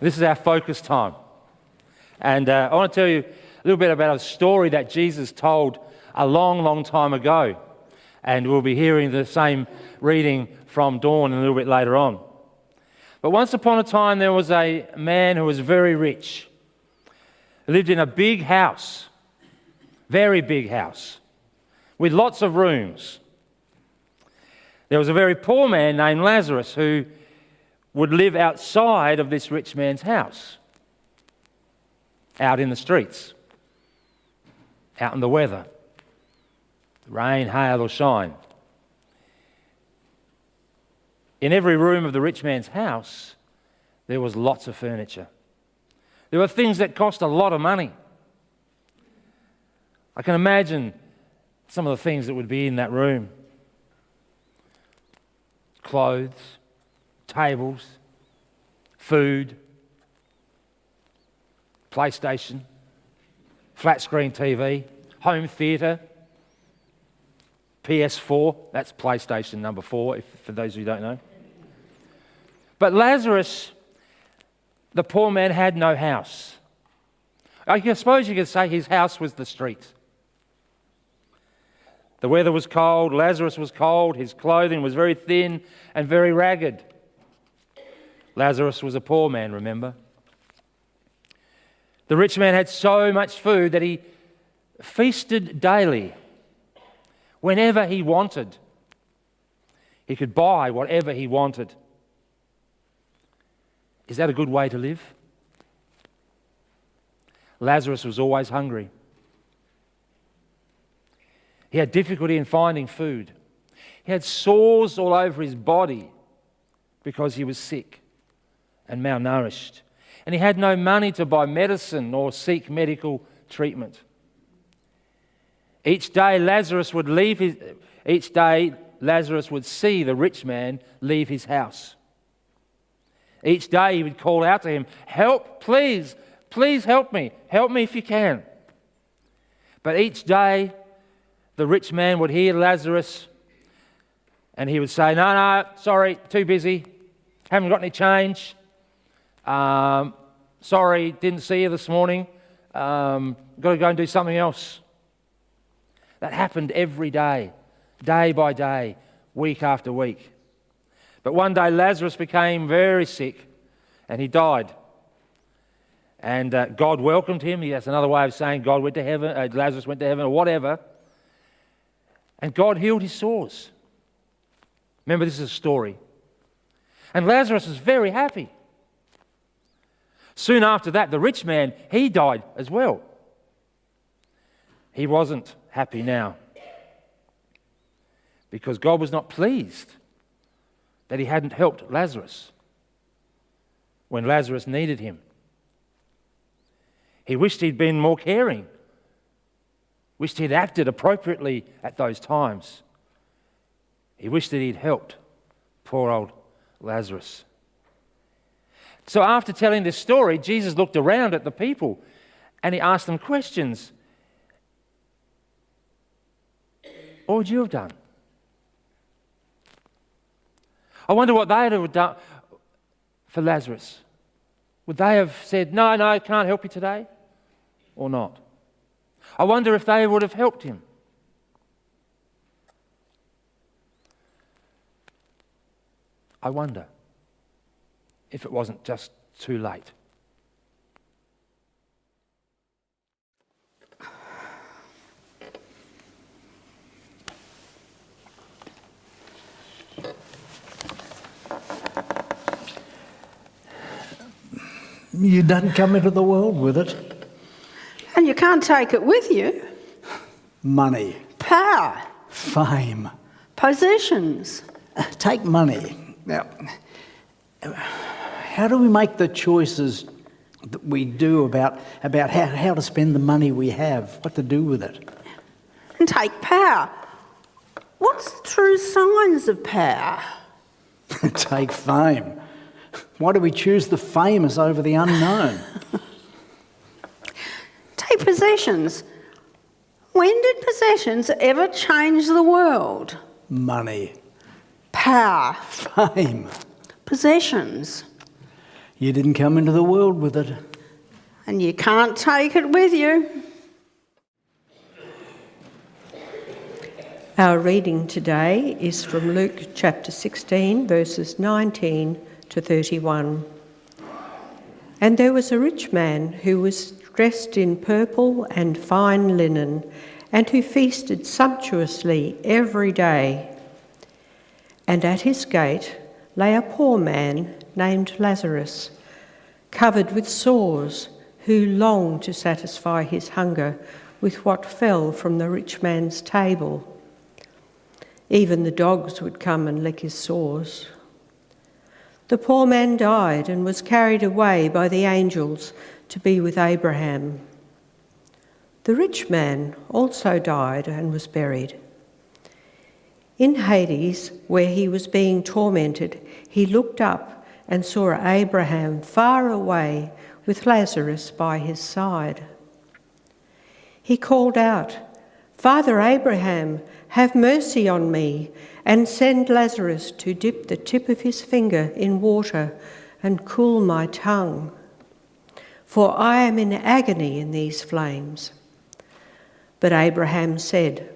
This is our focus time. And I want to tell you a little bit about a story that Jesus told a long, long time ago. And we'll be hearing the same reading from Dawn a little bit later on. But once upon a time, there was a man who was very rich. He lived in a big house, very big house, with lots of rooms. There was a very poor man named Lazarus who would live outside of this rich man's house, out in the streets, out in the weather, rain, hail or shine. In every room of the rich man's house, there was lots of furniture. There were things that cost a lot of money. I can imagine some of the things that would be in that room. Clothes, tables, food, PlayStation, flat screen TV, home theatre, PS4, that's PlayStation number 4, for those of you who don't know. But Lazarus, the poor man, had no house. I suppose you could say his house was the street. The weather was cold, Lazarus was cold, his clothing was very thin and very ragged. Lazarus was a poor man, remember? The rich man had so much food that he feasted daily. Whenever he wanted, he could buy whatever he wanted. Is that a good way to live? Lazarus was always hungry. He had difficulty in finding food. He had sores all over his body because he was sick and malnourished. And he had no money to buy medicine or seek medical treatment. Each day Lazarus would see the rich man leave his house. Each day he would call out to him, "Help, please, please help me if you can." But each day the rich man would hear Lazarus and he would say, no, sorry, too busy, haven't got any change, sorry, didn't see you this morning, got to go and do something else. That happened every day by day, week after week. But one day Lazarus became very sick and he died. And God welcomed him. That's another way of saying God went to heaven, Lazarus went to heaven or whatever. And God healed his sores. Remember, this is a story. And Lazarus was very happy. Soon after that, the rich man, he died as well. He wasn't happy now because God was not pleased that he hadn't helped Lazarus when Lazarus needed him. He wished he'd been more caring, wished he'd acted appropriately at those times. He wished that he'd helped poor old Lazarus. So after telling this story, Jesus looked around at the people and he asked them questions. What would you have done? I wonder what they would have done for Lazarus. Would they have said, no, I can't help you today, or not? I wonder if they would have helped him. I wonder if it wasn't just too late. You don't come into the world with it. And you can't take it with you. Money. Power. Fame. Possessions. Take money. Now, how do we make the choices that we do about how to spend the money we have, what to do with it? And take power. What's the true signs of power? Take fame. Why do we choose the famous over the unknown? Take possessions. When did possessions ever change the world? Money. Power. Fame. Possessions. You didn't come into the world with it. and you can't take it with you. Our reading today is from Luke chapter 16, verses 19 to 31. And there was a rich man who was dressed in purple and fine linen, and who feasted sumptuously every day. And at his gate lay a poor man named Lazarus, covered with sores, who longed to satisfy his hunger with what fell from the rich man's table. Even the dogs would come and lick his sores. The poor man died and was carried away by the angels to be with Abraham. The rich man also died and was buried. In Hades, where he was being tormented, he looked up and saw Abraham far away with Lazarus by his side. He called out, "Father Abraham, have mercy on me, and send Lazarus to dip the tip of his finger in water and cool my tongue, for I am in agony in these flames." But Abraham said,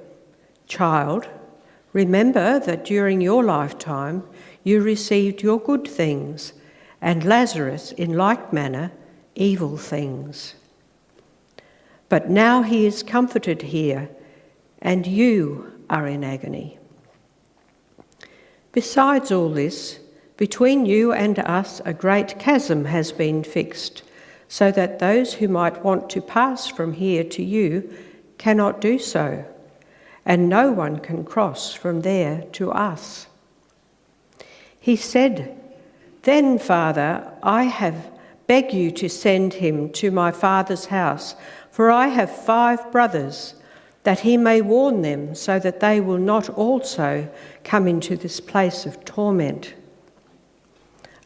"Child, remember that during your lifetime you received your good things, and Lazarus in like manner evil things. But now he is comforted here, and you are in agony. Besides all this, between you and us a great chasm has been fixed, so that those who might want to pass from here to you cannot do so, and no one can cross from there to us." He said, "Then, Father, beg you to send him to my father's house, for I have 5 brothers, that he may warn them, so that they will not also come into this place of torment."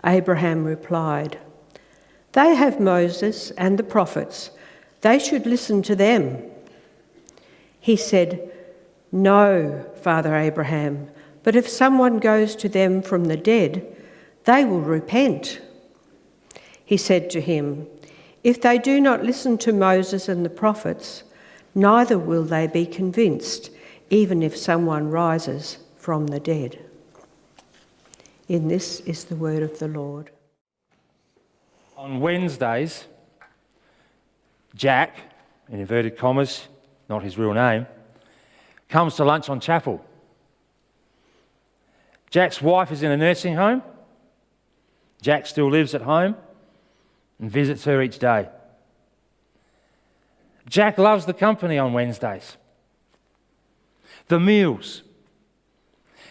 Abraham replied, "They have Moses and the prophets. They should listen to them." He said, "No, Father Abraham, but if someone goes to them from the dead, they will repent." He said to him, "If they do not listen to Moses and the prophets, neither will they be convinced, even if someone rises from the dead." In this is the word of the Lord. On Wednesdays, Jack, in inverted commas, not his real name, comes to lunch on Chapel. Jack's wife is in a nursing home. Jack still lives at home and visits her each day. Jack loves the company on Wednesdays, the meals,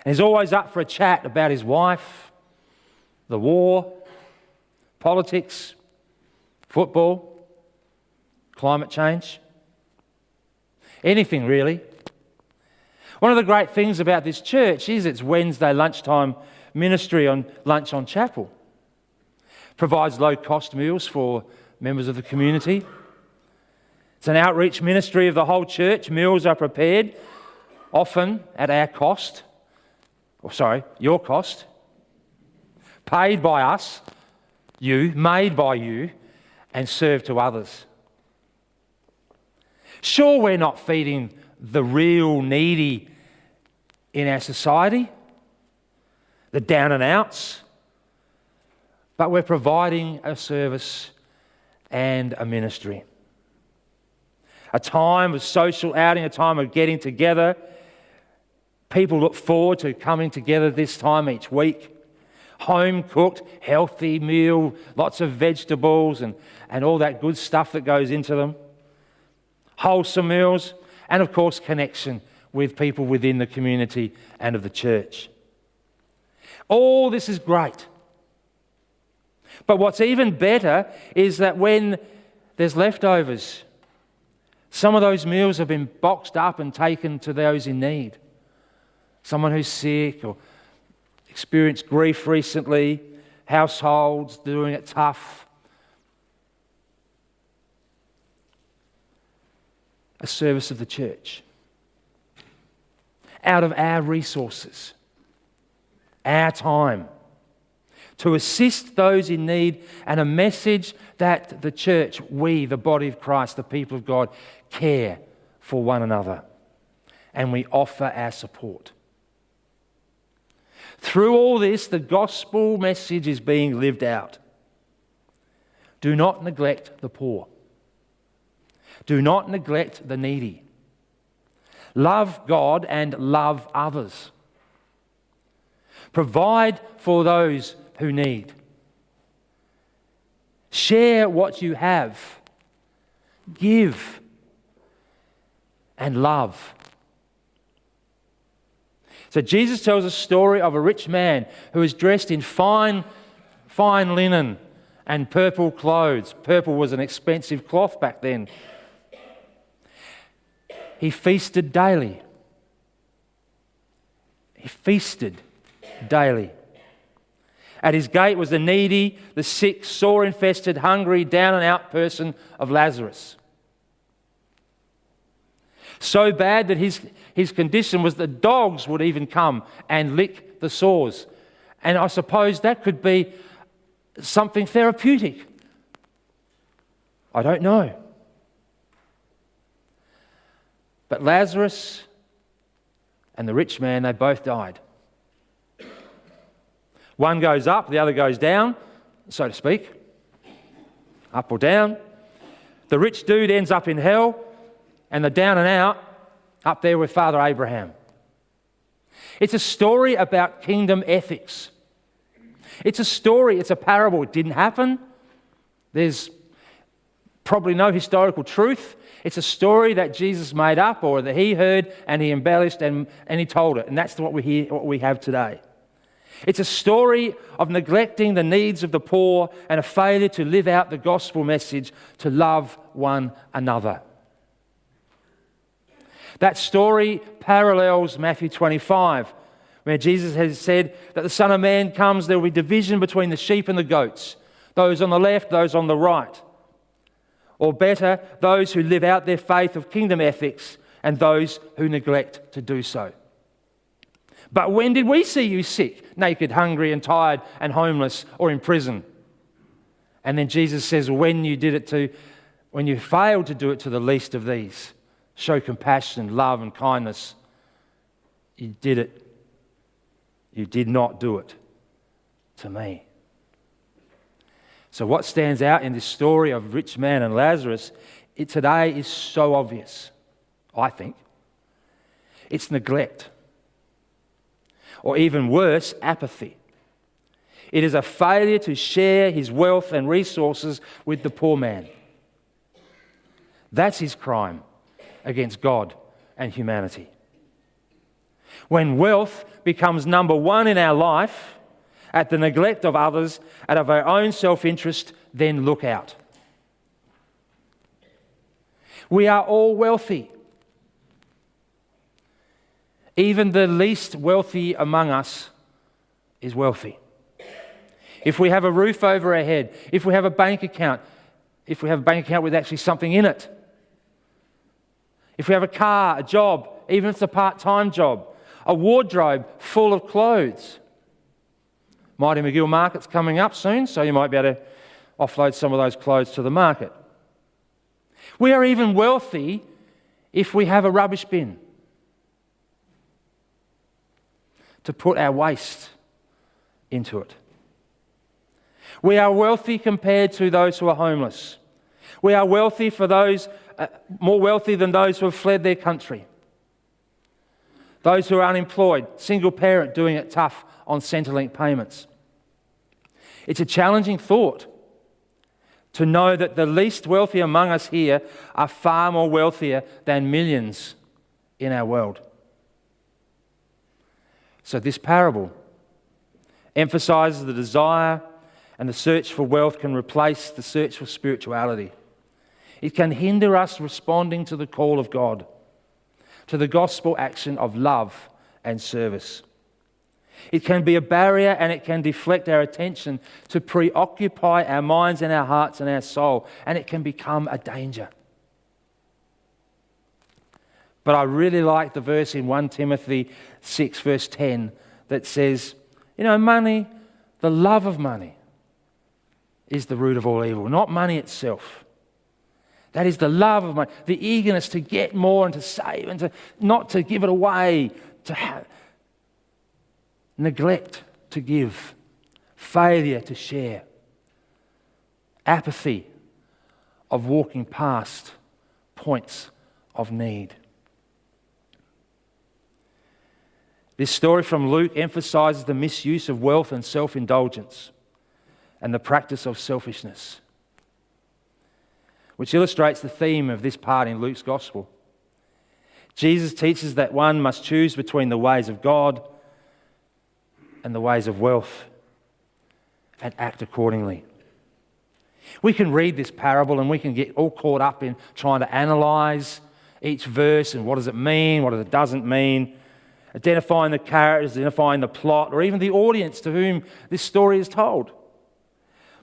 and he's always up for a chat about his wife, the war, politics, football, climate change, anything really. One of the great things about this church is its Wednesday lunchtime ministry on Lunch on Chapel. Provides low-cost meals for members of the community. It's an outreach ministry of the whole church. Meals are prepared, often at our cost, your cost, paid by us, you, made by you, and served to others. Sure, we're not feeding the real needy in our society, the down and outs, but we're providing a service and a ministry. A time of social outing, a time of getting together. People look forward to coming together this time each week. Home-cooked, healthy meal, lots of vegetables and all that good stuff that goes into them. Wholesome meals, and of course connection with people within the community and of the church. All this is great. But what's even better is that when there's leftovers, some of those meals have been boxed up and taken to those in need. Someone who's sick or experienced grief recently, households doing it tough. A service of the church. Out of our resources, our time, to assist those in need, and a message that the church, we, the body of Christ, the people of God, care for one another, and we offer our support. Through all this, the gospel message is being lived out. Do not neglect the poor. Do not neglect the needy. Love God and love others. Provide for those who need. Share what you have. Give and love. So Jesus tells a story of a rich man who is dressed in fine linen and purple clothes. Purple was an expensive cloth back then. He feasted daily. He feasted daily. At his gate was the needy, the sick, sore-infested, hungry, down-and-out person of Lazarus. So bad that his condition was that dogs would even come and lick the sores. And I suppose that could be something therapeutic. I don't know. But Lazarus and the rich man, they both died. One goes up, the other goes down, so to speak. Up or down. The rich dude ends up in hell, and the down and out up there with Father Abraham. It's a story about kingdom ethics. It's a story, it's a parable. It didn't happen. There's probably no historical truth. It's a story that Jesus made up, or that he heard and he embellished and he told it. And that's what we have today. It's a story of neglecting the needs of the poor and a failure to live out the gospel message to love one another. That story parallels Matthew 25, where Jesus has said that the Son of Man comes, there will be division between the sheep and the goats, those on the left, those on the right. Or better, those who live out their faith of kingdom ethics and those who neglect to do so. But when did we see you sick, naked, hungry and tired and homeless or in prison? And then Jesus says, when you failed to do it to the least of these, show compassion, love and kindness, you did it. You did not do it to me. So what stands out in this story of rich man and Lazarus today is so obvious, I think. It's neglect. Or even worse, apathy. It is a failure to share his wealth and resources with the poor man. That's his crime against God and humanity. When wealth becomes number one in our life, at the neglect of others, out of our own self-interest, then look out. We are all wealthy. Even the least wealthy among us is wealthy. If we have a roof over our head, if we have a bank account with actually something in it, if we have a car, a job, even if it's a part-time job, a wardrobe full of clothes. Mighty McGill Market's coming up soon, so you might be able to offload some of those clothes to the market. We are even wealthy if we have a rubbish bin to put our waste into it. We are wealthy compared to those who are homeless. We are wealthy for those, more wealthy than those who have fled their country. Those who are unemployed, single parent doing it tough on Centrelink payments. It's a challenging thought to know that the least wealthy among us here are far more wealthier than millions in our world. So this parable emphasizes the desire and the search for wealth can replace the search for spirituality. It can hinder us responding to the call of God, to the gospel action of love and service. It can be a barrier and it can deflect our attention to preoccupy our minds and our hearts and our soul, and it can become a danger. But I really like the verse in 1 Timothy 6 verse 10 that says, money, The love of money is the root of all evil, not money itself. That is the love of money, the eagerness to get more and to save and to not to give it away, to have neglect to give, failure to share, apathy of walking past points of need. This story from Luke emphasizes the misuse of wealth and self-indulgence and the practice of selfishness, which illustrates the theme of this part in Luke's Gospel. Jesus teaches that one must choose between the ways of God and the ways of wealth and act accordingly. We can read this parable and we can get all caught up in trying to analyse each verse and what does it mean, what it doesn't mean, identifying the characters, identifying the plot, or even the audience to whom this story is told.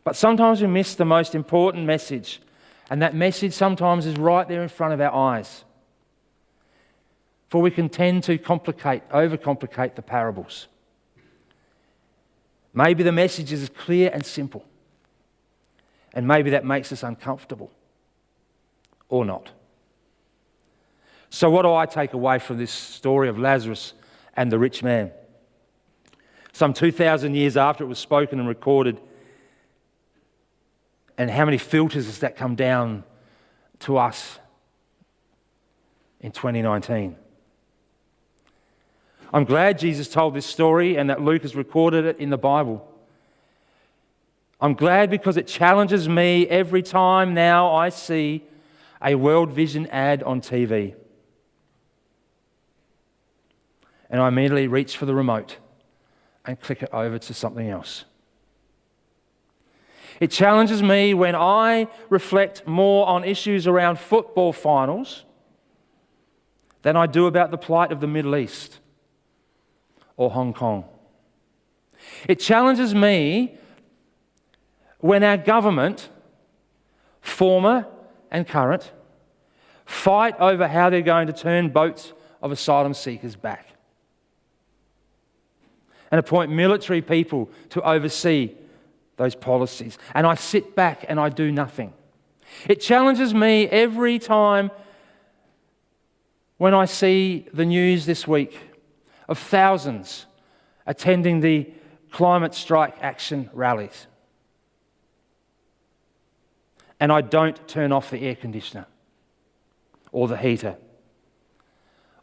But sometimes we miss the most important message, and that message sometimes is right there in front of our eyes. For we can tend to overcomplicate the parables. Maybe the message is clear and simple, and maybe that makes us uncomfortable, or not. So what do I take away from this story of Lazarus and the rich man? Some 2,000 years after it was spoken and recorded, and how many filters has that come down to us in 2019? I'm glad Jesus told this story and that Luke has recorded it in the Bible. I'm glad because it challenges me every time now I see a World Vision ad on TV. And I immediately reach for the remote and click it over to something else. It challenges me when I reflect more on issues around football finals than I do about the plight of the Middle East or Hong Kong. It challenges me when our government, former and current, fight over how they're going to turn boats of asylum seekers back and appoint military people to oversee those policies. And I sit back and I do nothing. It challenges me every time when I see the news this week of thousands attending the climate strike action rallies. And I don't turn off the air conditioner or the heater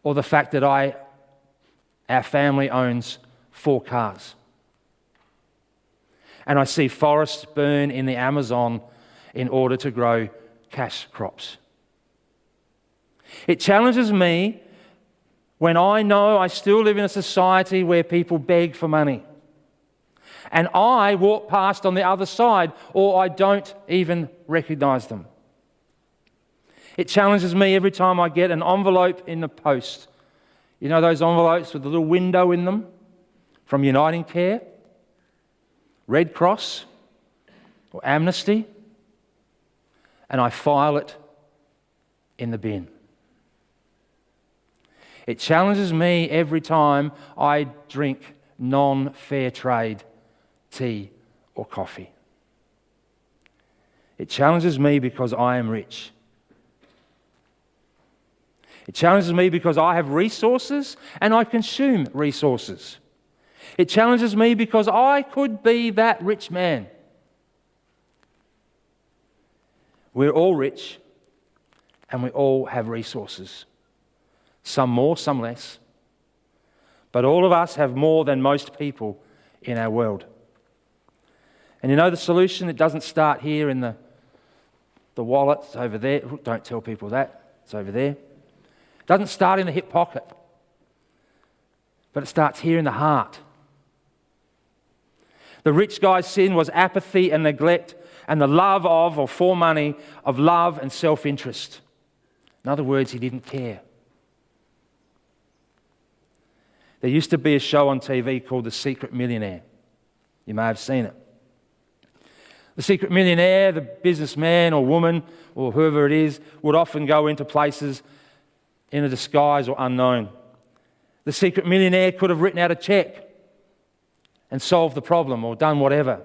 or the fact that our family owns 4 cars. And I see forests burn in the Amazon in order to grow cash crops. It challenges me when I know I still live in a society where people beg for money. And I walk past on the other side, or I don't even recognise them. It challenges me every time I get an envelope in the post. You know those envelopes with a little window in them from Uniting Care, Red Cross, or Amnesty, and I file it in the bin. It challenges me every time I drink non-fair trade tea or coffee. It challenges me because I am rich. It challenges me because I have resources and I consume resources. It challenges me because I could be that rich man. We're all rich and we all have resources. Some more, some less. But all of us have more than most people in our world. And you know the solution? It doesn't start here in the wallet. It's over there. Don't tell people that. It's over there. It doesn't start in the hip pocket. But it starts here in the heart. The rich guy's sin was apathy and neglect and the love of, or for money, of love and self-interest. In other words, he didn't care. There used to be a show on TV called The Secret Millionaire. You may have seen it. The secret millionaire, the businessman or woman or whoever it is, would often go into places in a disguise or unknown. The secret millionaire could have written out a check and solved the problem or done whatever.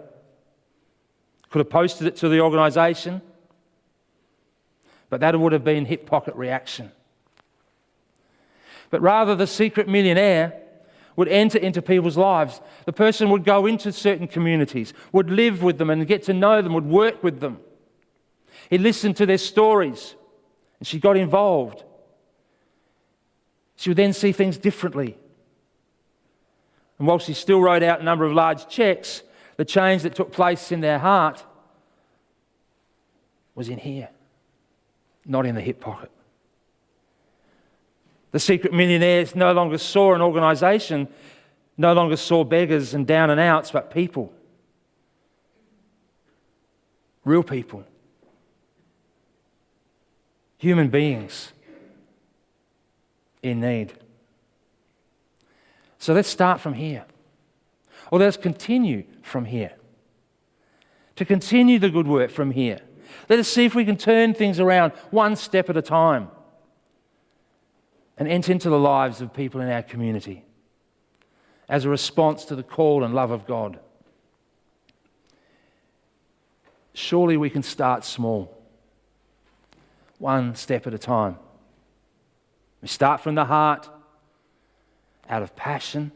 Could have posted it to the organisation, but that would have been hip pocket reaction. But rather, the secret millionaire would enter into people's lives. The person would go into certain communities, would live with them and get to know them, would work with them. He listened to their stories and she got involved. She would then see things differently. And whilst she still wrote out a number of large cheques, the change that took place in their heart was in here, not in the hip pocket. The secret millionaires no longer saw an organisation, no longer saw beggars and down and outs, but people. Real people. Human beings in need. So let's start from here. Or let's continue from here. To continue the good work from here. Let us see if we can turn things around one step at a time and enter into the lives of people in our community as a response to the call and love of God. Surely we can start small, one step at a time. We start from the heart, out of passion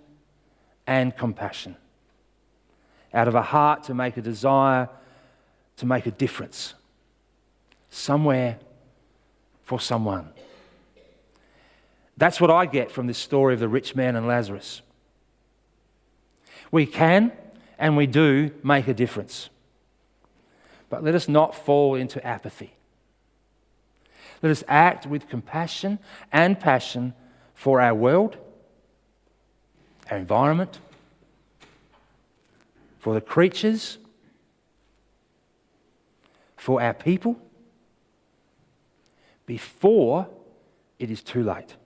and compassion, out of a heart to make a desire to make a difference somewhere for someone. That's what I get from this story of the rich man and Lazarus. We can and we do make a difference. But let us not fall into apathy. Let us act with compassion and passion for our world, our environment, for the creatures, for our people, before it is too late.